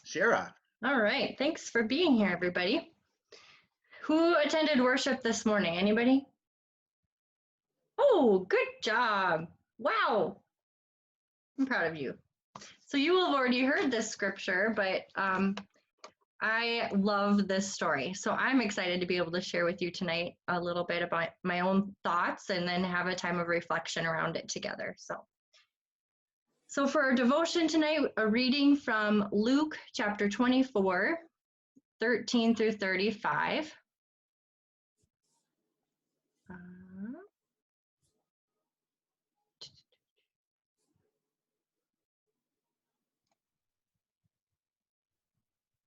Shera. All right, thanks for being here, everybody. Who attended worship this morning? Anybody? Oh, good job. Wow, I'm proud of you. So you will have already heard this scripture, but I love this story. So I'm excited to be able to share with you tonight a little bit about my own thoughts and then have a time of reflection around it together. So for our devotion tonight, a reading from Luke chapter 24, 13 through 35.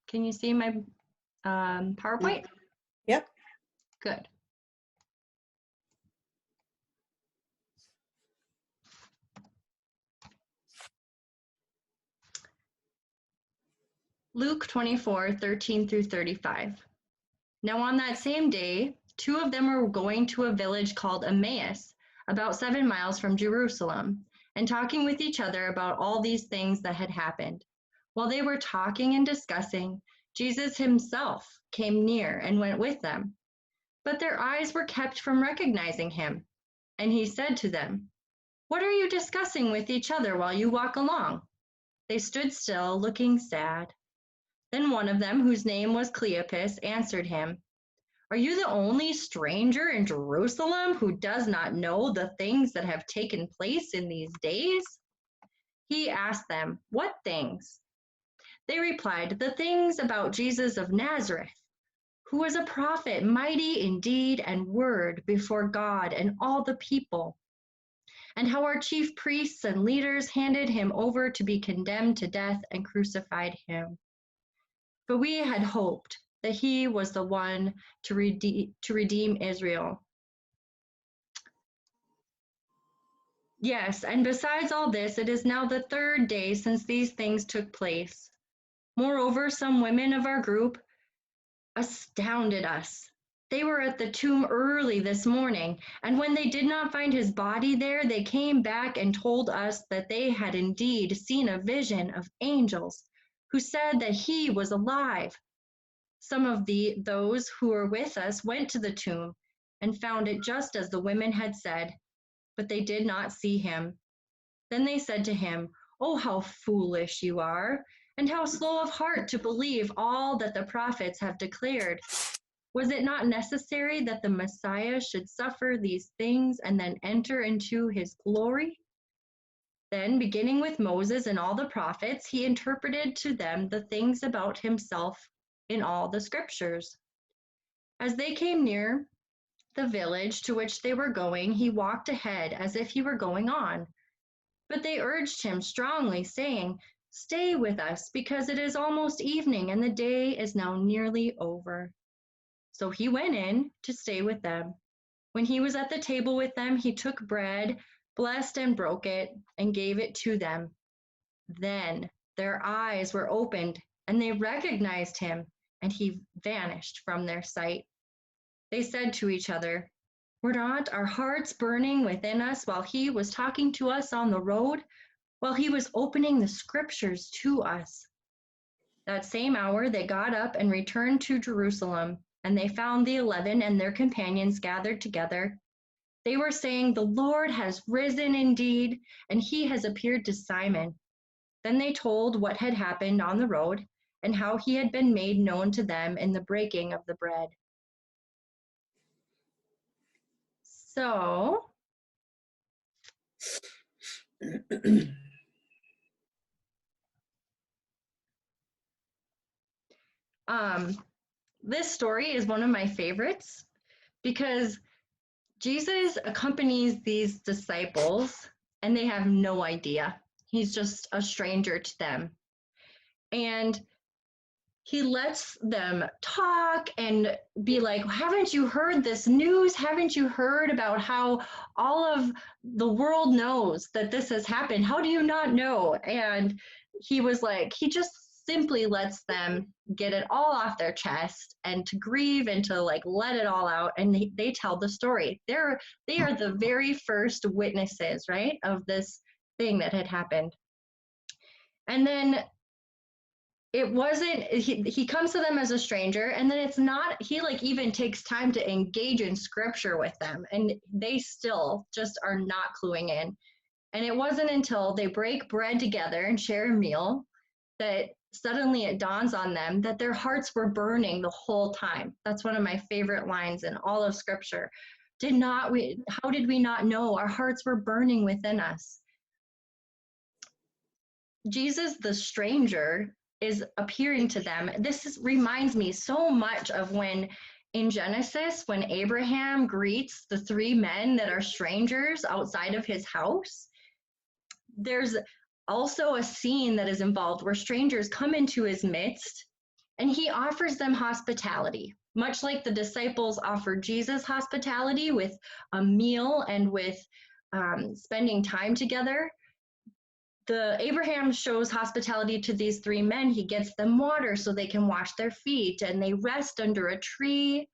Can you see my PowerPoint? Yep. Good. Luke 24, 13 through 35. Now on that same day, two of them were going to a village called Emmaus, about 7 miles from Jerusalem, and talking with each other about all these things that had happened. While they were talking and discussing, Jesus himself came near and went with them. But their eyes were kept from recognizing him. And he said to them, "What are you discussing with each other while you walk along?" They stood still, looking sad. Then one of them, whose name was Cleopas, answered him, "Are you the only stranger in Jerusalem who does not know the things that have taken place in these days?" He asked them, "What things?" They replied, "The things about Jesus of Nazareth, who was a prophet, mighty in deed and word before God and all the people, and how our chief priests and leaders handed him over to be condemned to death and crucified him. But we had hoped that he was the one to redeem Israel. Yes, and besides all this, it is now the third day since these things took place. Moreover, some women of our group astounded us. They were at the tomb early this morning, and when they did not find his body there, they came back and told us that they had indeed seen a vision of angels who said that he was alive. Some of those who were with us went to the tomb and found it just as the women had said, but they did not see him. Then they said to him, "Oh, how foolish you are, and how slow of heart to believe all that the prophets have declared. Was it not necessary that the Messiah should suffer these things and then enter into his glory?" Then, beginning with Moses and all the prophets, he interpreted to them the things about himself in all the scriptures. As they came near the village to which they were going, he walked ahead as if he were going on. But they urged him strongly, saying, "Stay with us, because it is almost evening and the day is now nearly over." So he went in to stay with them. When he was at the table with them, he took bread, blessed and broke it, and gave it to them. Then their eyes were opened, and they recognized him, and he vanished from their sight. They said to each other, "Were not our hearts burning within us while he was talking to us on the road, while he was opening the scriptures to us?" That same hour they got up and returned to Jerusalem, and they found the 11 and their companions gathered together. They were saying, "The Lord has risen indeed, and he has appeared to Simon." Then they told what had happened on the road and how he had been made known to them in the breaking of the bread. So, this story is one of my favorites because Jesus accompanies these disciples and they have no idea. He's just a stranger to them. And he lets them talk and be like, "Haven't you heard this news? Haven't you heard about how all of the world knows that this has happened? How do you not know?" And he was like, he just simply lets them get it all off their chest and to grieve and to like let it all out. And they tell the story. They are the very first witnesses, right, of this thing that had happened. And then it wasn't, he comes to them as a stranger, and then it's not, he like even takes time to engage in scripture with them, and they still just are not cluing in. And it wasn't until they break bread together and share a meal that suddenly it dawns on them that their hearts were burning the whole time. That's one of my favorite lines in all of scripture. How did we not know our hearts were burning within us? Jesus, the stranger, is appearing to them. Reminds me so much of when in Genesis, when Abraham greets the three men that are strangers outside of his house. There's also a scene that is involved where strangers come into his midst and he offers them hospitality, much like the disciples offered Jesus hospitality with a meal and with spending time together. The Abraham shows hospitality to these three men. He gets them water so they can wash their feet, and they rest under a tree.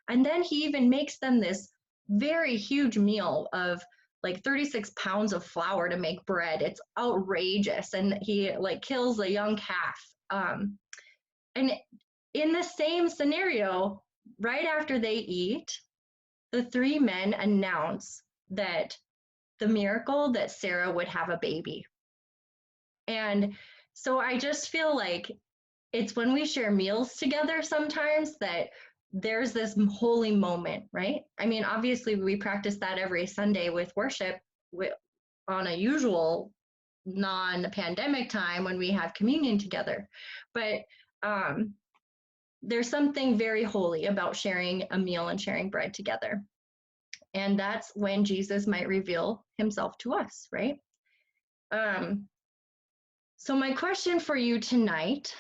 And then he even makes them this very huge meal of like 36 pounds of flour to make bread. It's outrageous. And he like kills a young calf. And in the same scenario, right after they eat, the three men announce that the miracle that Sarah would have a baby. And so I just feel like it's when we share meals together sometimes that there's this holy moment, right? I mean, obviously, we practice that every Sunday with worship on a usual non-pandemic time when we have communion together. But there's something very holy about sharing a meal and sharing bread together. And that's when Jesus might reveal himself to us, right? So my question for you tonight,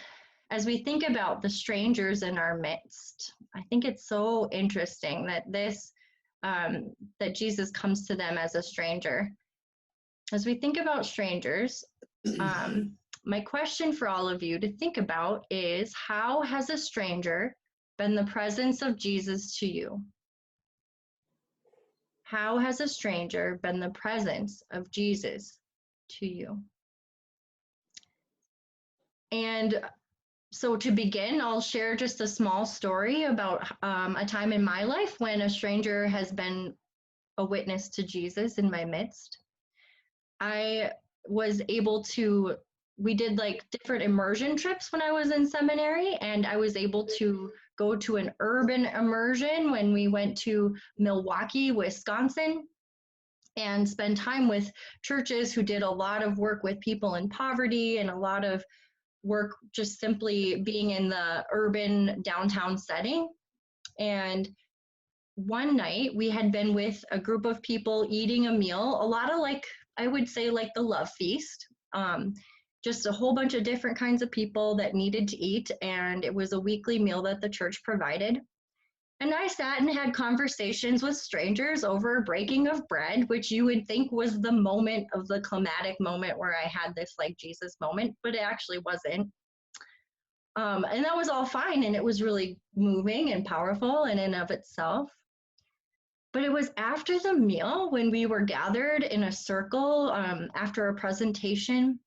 as we think about the strangers in our midst, I think it's so interesting that that Jesus comes to them as a stranger. As we think about strangers, my question for all of you to think about is, how has a stranger been the presence of Jesus to you? How has a stranger been the presence of Jesus to you? And so to begin, I'll share just a small story about a time in my life when a stranger has been a witness to Jesus in my midst. I was able to, we did like different immersion trips when I was in seminary, and I was able to go to an urban immersion when we went to Milwaukee, Wisconsin, and spend time with churches who did a lot of work with people in poverty and a lot of work just simply being in the urban downtown setting. And one night we had been with a group of people eating a meal, a lot of like, I would say like the love feast, just a whole bunch of different kinds of people that needed to eat. And it was a weekly meal that the church provided. And I sat and had conversations with strangers over a breaking of bread, which you would think was the moment of the climatic moment where I had this like Jesus moment, but it actually wasn't. And that was all fine. And it was really moving and powerful in and of itself. But it was after the meal when we were gathered in a circle after a presentation,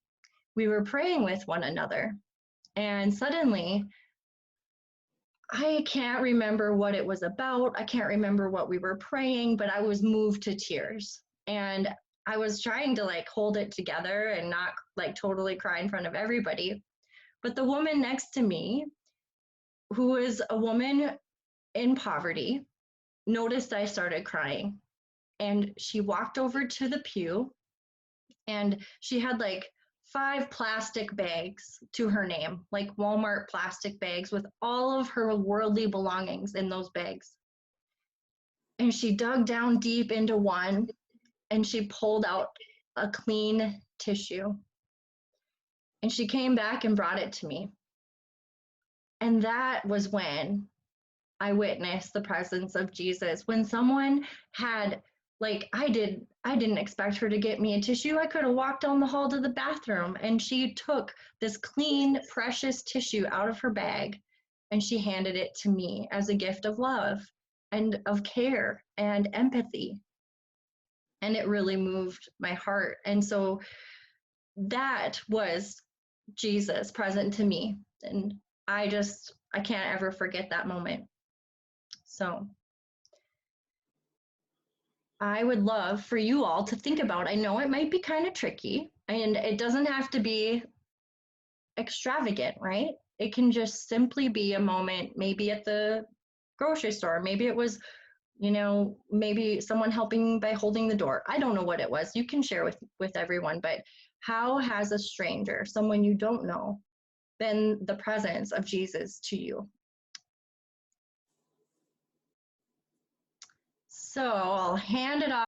we were praying with one another. And suddenly, I can't remember what it was about. I can't remember what we were praying, but I was moved to tears. And I was trying to like hold it together and not like totally cry in front of everybody. But the woman next to me, who was a woman in poverty, noticed I started crying. And she walked over to the pew, and she had like 5 plastic bags to her name, like Walmart plastic bags with all of her worldly belongings in those bags. And she dug down deep into one and she pulled out a clean tissue. And she came back and brought it to me. And that was when I witnessed the presence of Jesus. When someone had, like, I didn't expect her to get me a tissue. I could have walked down the hall to the bathroom, and she took this clean, precious tissue out of her bag and she handed it to me as a gift of love and of care and empathy. And it really moved my heart. And so that was Jesus present to me And I can't ever forget that moment. So I would love for you all to think about, I know it might be kind of tricky and it doesn't have to be extravagant, right? It can just simply be a moment, maybe at the grocery store. Maybe it was, maybe someone helping by holding the door. I don't know what it was. You can share with everyone, but how has a stranger, someone you don't know, been the presence of Jesus to you? So I'll hand it off